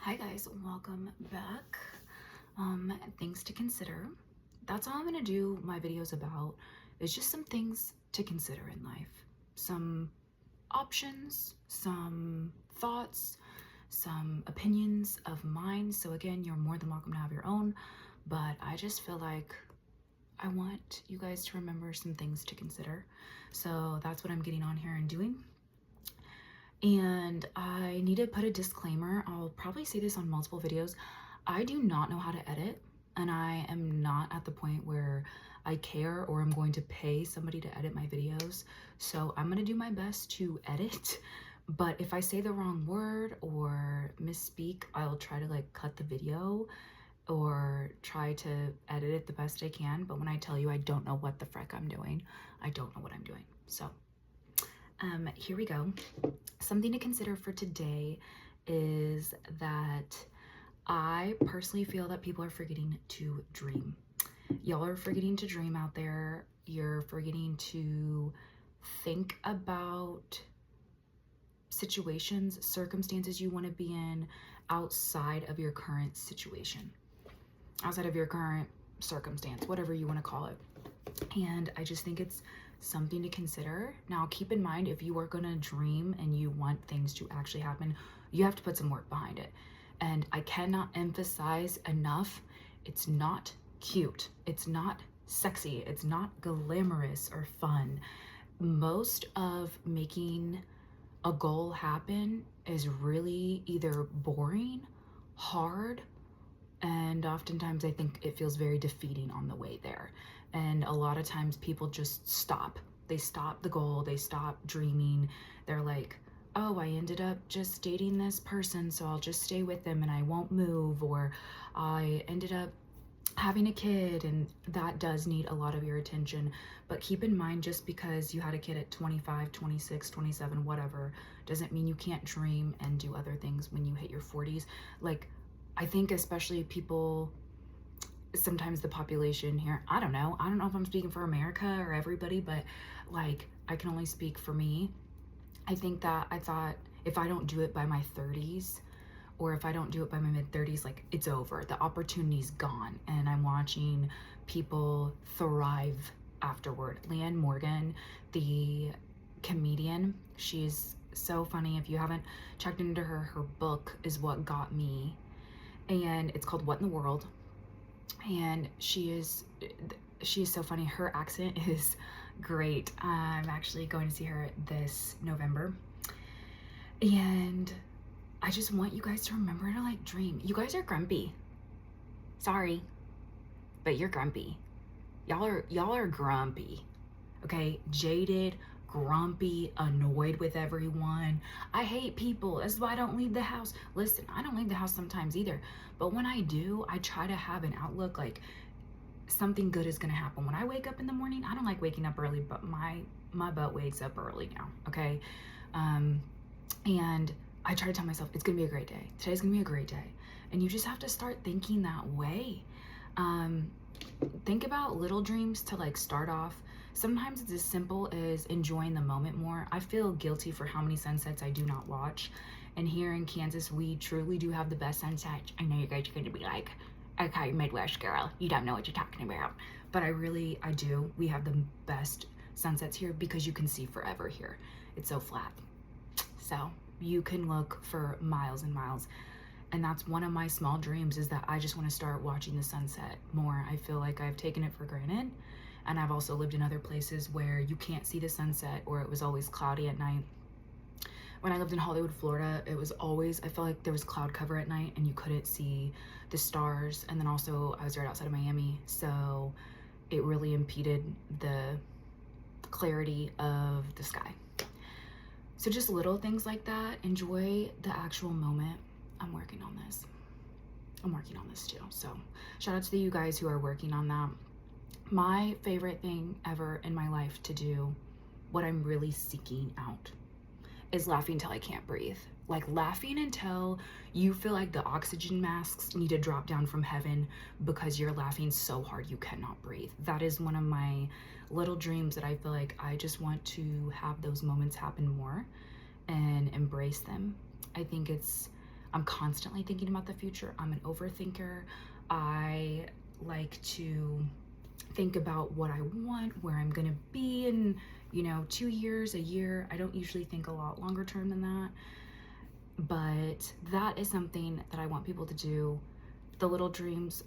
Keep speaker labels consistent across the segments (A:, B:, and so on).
A: Hi guys, welcome back. Things to consider. That's all I'm gonna do my videos about is just some things to consider in life. Some options, some thoughts, some opinions of mine. So again, you're more than welcome to have your own, but I just feel like I want you guys to remember some things to consider. So that's what I'm getting on here and doing. And I need to put a disclaimer. I'll probably say this on multiple videos. I do not know how to edit, and I am not at the point where I care or I'm going to pay somebody to edit my videos. So I'm gonna do my best to edit, but if I say the wrong word or misspeak, I'll try to like cut the video or try to edit it the best I can. But when I tell you I don't know what the frick I'm doing, I don't know what I'm doing. So here we go. Something to consider for today is that I personally feel that people are forgetting to dream. Y'all are forgetting to dream out there. You're forgetting to think about situations, circumstances you want to be in outside of your current situation, outside of your current circumstance, whatever you want to call it. And I just think it's something to consider. Now, keep in mind, if you are going to dream and you want things to actually happen, you have to put some work behind it. And I cannot emphasize enough, it's not cute. It's not sexy. It's not glamorous or fun. Most of making a goal happen is really either boring, hard, and oftentimes I think it feels very defeating on the way there. And a lot of times people just stop. They stop the goal, they stop dreaming. They're like, oh, I ended up just dating this person, so I'll just stay with them and I won't move. Or I ended up having a kid, and that does need a lot of your attention. But keep in mind, just because you had a kid at 25, 26, 27, whatever, doesn't mean you can't dream and do other things when you hit your 40s. Like, I think especially people, sometimes the population here, I don't know if I'm speaking for America or everybody, but like I can only speak for me. I think that I thought if I don't do it by my 30s, or if I don't do it by my mid 30s, like it's over, the opportunity's gone. And I'm watching people thrive afterward. Leanne Morgan, the comedian, she's so funny. If you haven't checked into her book is what got me, and it's called What in the World. And she is so funny. Her accent is great. I'm actually going to see her this November, and I just want you guys to remember to like dream. You guys are grumpy. Sorry, but you're grumpy. Y'all are grumpy. Okay? Jaded, grumpy, annoyed with everyone. I hate people. That's why I don't leave the house. Listen, I don't leave the house sometimes either. But when I do, I try to have an outlook like something good is gonna happen. When I wake up in the morning, I don't like waking up early, but my butt wakes up early now. Okay? And I try to tell myself it's gonna be a great day. Today's gonna be a great day. And you just have to start thinking that way. Think about little dreams to like start off. Sometimes it's as simple as enjoying the moment more. I feel guilty for how many sunsets I do not watch. And here in Kansas, we truly do have the best sunsets. I know you guys are going to be like, okay, Midwest girl, you don't know what you're talking about. But I do. We have the best sunsets here because you can see forever here. It's so flat. So you can look for miles and miles. And that's one of my small dreams, is that I just want to start watching the sunset more. I feel like I've taken it for granted. And I've also lived in other places where you can't see the sunset, or it was always cloudy at night. When I lived in Hollywood, Florida, it was always, I felt like there was cloud cover at night and you couldn't see the stars. And then also I was right outside of Miami, so it really impeded the clarity of the sky. So just little things like that. Enjoy the actual moment. I'm working on this. I'm working on this too. So shout out to you guys who are working on that. My favorite thing ever in my life to do, what I'm really seeking out, is laughing till I can't breathe. Like laughing until you feel like the oxygen masks need to drop down from heaven because you're laughing so hard you cannot breathe. That is one of my little dreams that I feel like I just want to have those moments happen more and embrace them. I think it's I'm constantly thinking about the future. I'm an overthinker. I like to think about what I want, where I'm gonna be in, 2 years, a year. I don't usually think a lot longer term than that. But that is something that I want people to do, the little dreams.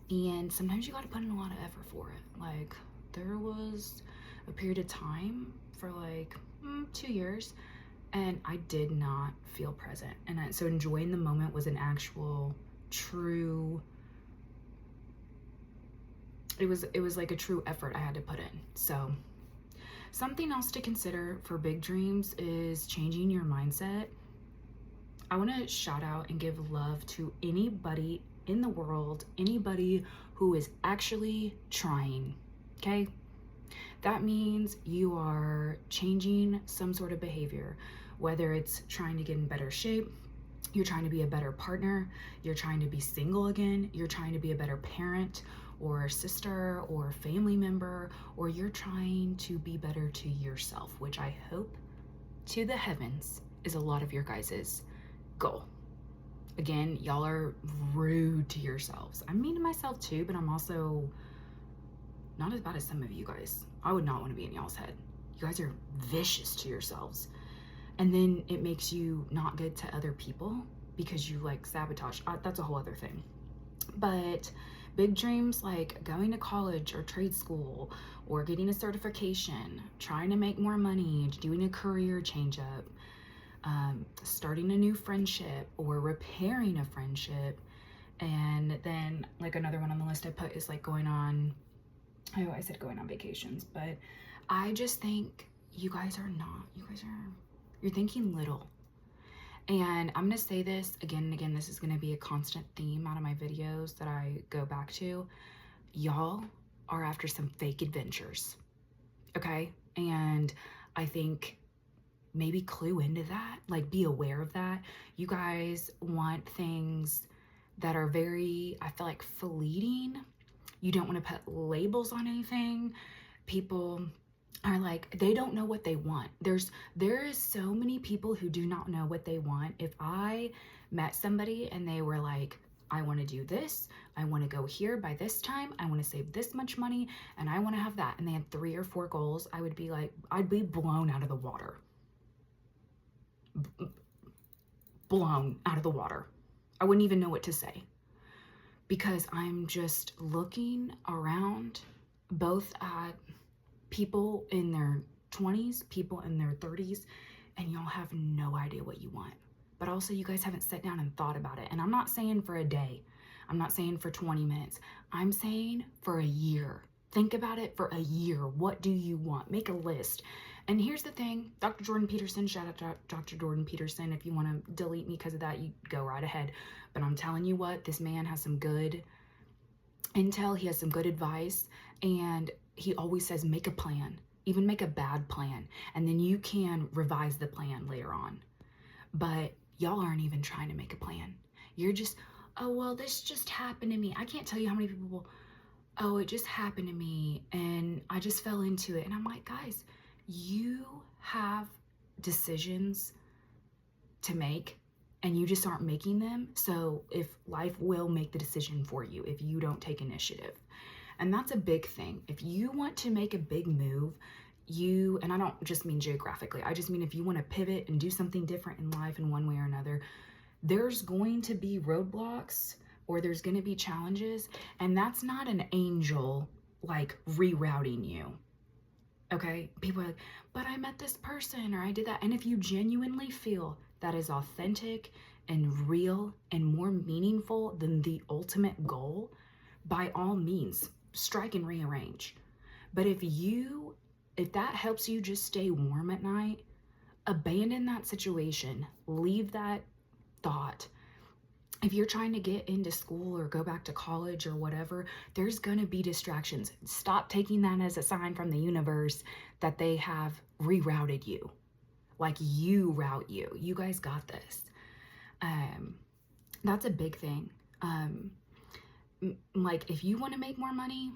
A: And sometimes you got to put in a lot of effort for it. Like, there was a period of time for like 2 years, and I did not feel present. And so enjoying the moment was an actual true, it was like a true effort I had to put in. So something else to consider for big dreams is changing your mindset. I want to shout out and give love to anybody in the world, anybody who is actually trying, okay? That means you are changing some sort of behavior, whether it's trying to get in better shape, you're trying to be a better partner, you're trying to be single again, you're trying to be a better parent or sister or family member, or you're trying to be better to yourself, which I hope to the heavens is a lot of your guys's goal. Again, y'all are rude to yourselves. I'm mean to myself too, but I'm also not as bad as some of you guys. I would not want to be in y'all's head. You guys are vicious to yourselves. And then it makes you not good to other people because you like sabotage. That's a whole other thing. But big dreams like going to college or trade school or getting a certification, trying to make more money, doing a career change up, starting a new friendship or repairing a friendship. And then like another one on the list I put is like going on vacations, but I just think you're thinking little. And I'm gonna say this again and again, this is gonna be a constant theme out of my videos that I go back to. Y'all are after some fake adventures, okay? And I think maybe clue into that, like be aware of that. You guys want things that are very, I feel like, fleeting. You don't want to put labels on anything. People are like, they don't know what they want. There is so many people who do not know what they want. If I met somebody and they were like, I want to do this, I want to go here by this time, I want to save this much money, and I want to have that, and they had 3 or 4 goals, I would be like, I'd be blown out of the water. Blown out of the water. I wouldn't even know what to say, because I'm just looking around both at people in their 20s, people in their 30s, and y'all have no idea what you want. But also you guys haven't sat down and thought about it. And I'm not saying for a day. I'm not saying for 20 minutes. I'm saying for a year. Think about it for a year. What do you want? Make a list. And here's the thing, Dr. Jordan Peterson, shout out to Dr. Jordan Peterson. If you want to delete me because of that, you go right ahead. But I'm telling you what, this man has some good intel. He has some good advice. And he always says, make a plan, even make a bad plan. And then you can revise the plan later on. But y'all aren't even trying to make a plan. You're just, oh, well, this just happened to me. I can't tell you how many people, oh, it just happened to me and I just fell into it. And I'm like, guys, you have decisions to make and you just aren't making them. So if life will make the decision for you if you don't take initiative. And that's a big thing. If you want to make a big move, and I don't just mean geographically, I just mean if you want to pivot and do something different in life in one way or another, there's going to be roadblocks or there's going to be challenges. And that's not an angel like rerouting you. Okay, people are like, but I met this person or I did that. And if you genuinely feel that is authentic and real and more meaningful than the ultimate goal, by all means, strike and rearrange. But if that helps you just stay warm at night, abandon that situation, leave that thought. If you're trying to get into school or go back to college or whatever, there's going to be distractions. Stop taking that as a sign from the universe that they have rerouted you. Like you route you. You guys got this. That's a big thing. Like if you want to make more money,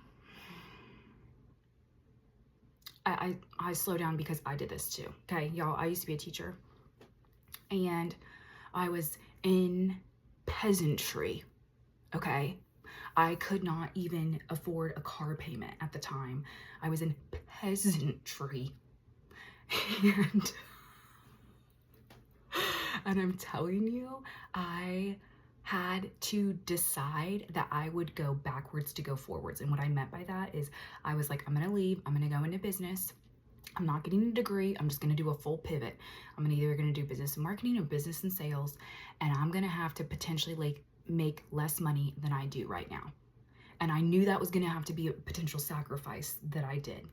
A: I slow down because I did this too. Okay, y'all, I used to be a teacher and I was in peasantry, okay? I could not even afford a car payment at the time. I was in peasantry. And and I'm telling you, I had to decide that I would go backwards to go forwards. And what I meant by that is I was like, I'm gonna leave, I'm gonna go into business. I'm not getting a degree. I'm just going to do a full pivot. I'm either going to do business and marketing or business and sales. And I'm going to have to potentially like make less money than I do right now. And I knew that was going to have to be a potential sacrifice that I did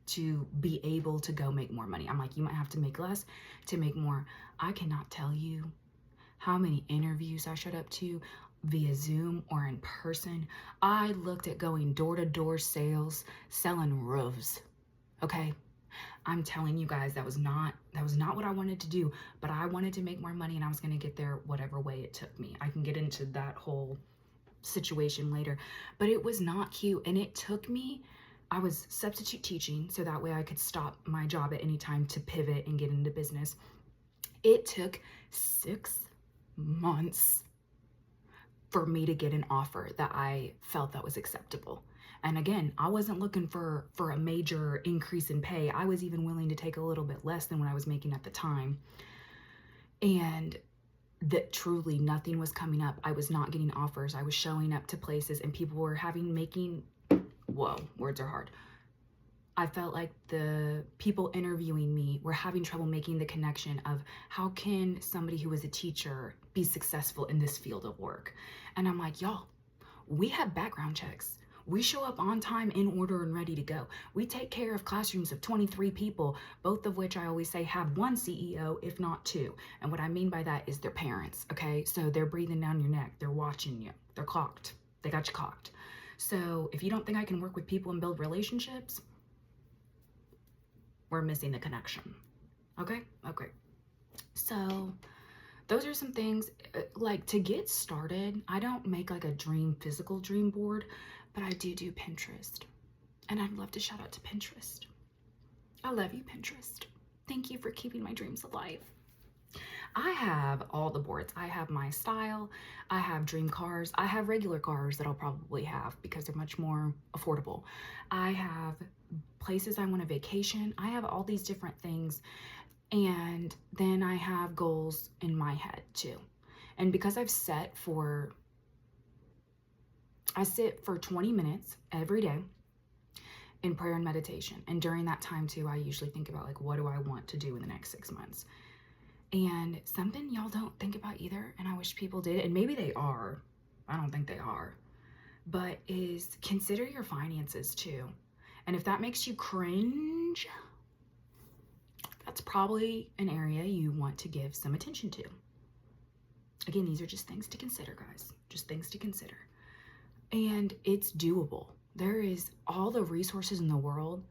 A: to be able to go make more money. I'm like, you might have to make less to make more. I cannot tell you how many interviews I showed up to via Zoom or in person. I looked at going door-to-door sales, selling roofs. Okay. I'm telling you guys, that was not what I wanted to do, but I wanted to make more money and I was going to get there whatever way it took me. I can get into that whole situation later, but it was not cute. And it took me, I was substitute teaching, so that way I could stop my job at any time to pivot and get into business. It took 6 months for me to get an offer that I felt that was acceptable. And again, I wasn't looking for a major increase in pay. I was even willing to take a little bit less than what I was making at the time. And that truly nothing was coming up. I was not getting offers. I was showing up to places and people were whoa, words are hard. I felt like the people interviewing me were having trouble making the connection of how can somebody who is a teacher be successful in this field of work? And I'm like, y'all, we have background checks. We show up on time, in order, and ready to go. We take care of classrooms of 23 people, both of which I always say have one CEO, if not two. And what I mean by that is their parents, okay? So they're breathing down your neck. They're watching you. They're clocked. They got you cocked. So if you don't think I can work with people and build relationships, we're missing the connection. Okay? Okay. So those are some things, like to get started. I don't make like a physical dream board, but I do Pinterest. And I'd love to shout out to Pinterest. I love you, Pinterest. Thank you for keeping my dreams alive. I have all the boards. I have my style. I have dream cars. I have regular cars that I'll probably have because they're much more affordable. I have places I want to vacation. I have all these different things. And then I have goals in my head too. And because I sit for 20 minutes every day in prayer and meditation. And during that time too, I usually think about like, what do I want to do in the next 6 months? And something y'all don't think about either, and I wish people did, and maybe they are, I don't think they are, but is consider your finances too. And if that makes you cringe, that's probably an area you want to give some attention to. Again, these are just things to consider, guys. Just things to consider. And it's doable. There is all the resources in the world.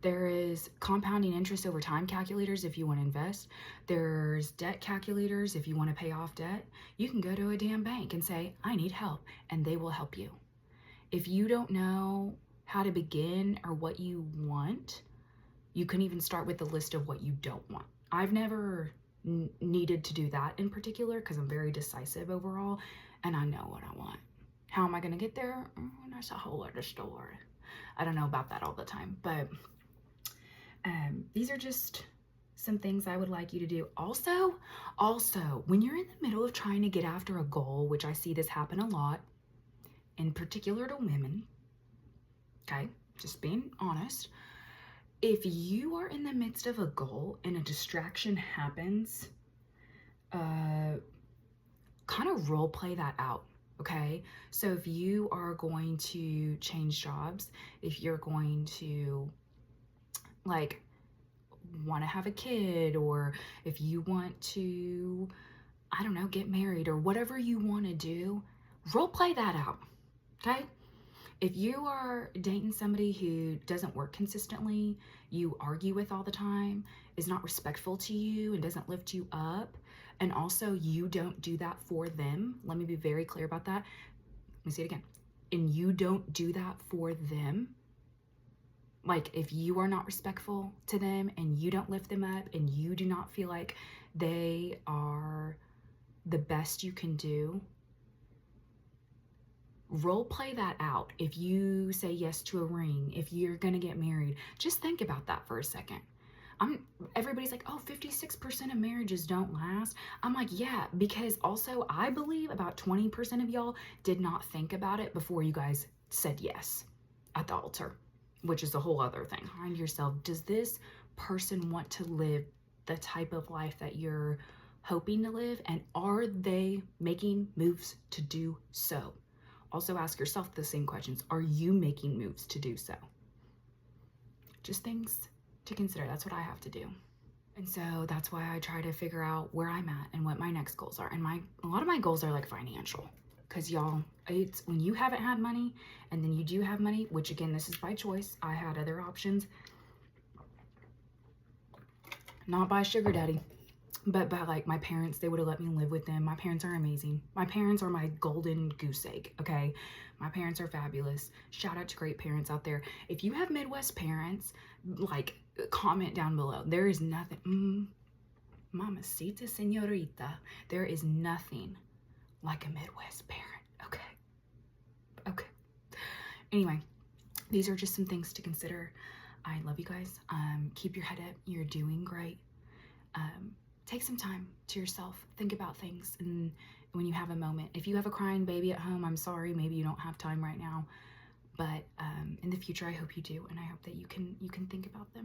A: There is compounding interest over time calculators if you want to invest. There's debt calculators if you want to pay off debt. You can go to a damn bank and say, I need help, and they will help you. If you don't know how to begin or what you want, you can even start with the list of what you don't want. I've never needed to do that in particular because I'm very decisive overall, and I know what I want. How am I going to get there? That's a whole other story. I don't know about that all the time, but these are just some things I would like you to do. Also, when you're in the middle of trying to get after a goal, which I see this happen a lot, in particular to women, okay, just being honest, if you are in the midst of a goal and a distraction happens, kind of role play that out. Okay, so if you are going to change jobs, if you're going to like want to have a kid, or if you want to, I don't know, get married or whatever you want to do, role play that out. Okay, if you are dating somebody who doesn't work consistently, you argue with all the time, is not respectful to you and doesn't lift you up, and also you don't do that for them, let me be very clear about that. Let me say it again. And you don't do that for them. Like if you are not respectful to them and you don't lift them up and you do not feel like they are the best you can do, role play that out. If you say yes to a ring, if you're gonna get married, just think about that for a second. Everybody's like, oh, 56% of marriages don't last. I'm like, yeah, because also I believe about 20% of y'all did not think about it before you guys said yes at the altar, which is a whole other thing. Find yourself, does this person want to live the type of life that you're hoping to live, and are they making moves to do so? Also ask yourself the same questions. Are you making moves to do so? Just things to consider. That's what I have to do. And so that's why I try to figure out where I'm at and what my next goals are. And a lot of my goals are like financial, because y'all, it's when you haven't had money and then you do have money, which again, this is by choice. I had other options, not by sugar daddy, but by like my parents. They would have let me live with them. My parents are amazing. My parents are my golden goose egg, okay? My parents are fabulous. Shout out to great parents out there. If you have Midwest parents, like, comment down below. There is nothing, mamacita señorita, there is nothing like a Midwest parent, okay? Okay. Anyway, these are just some things to consider. I love you guys. Keep your head up. You're doing great. Take some time to yourself. Think about things, and when you have a moment. If you have a crying baby at home, I'm sorry, maybe you don't have time right now, but in the future I hope you do, and I hope that you can think about them.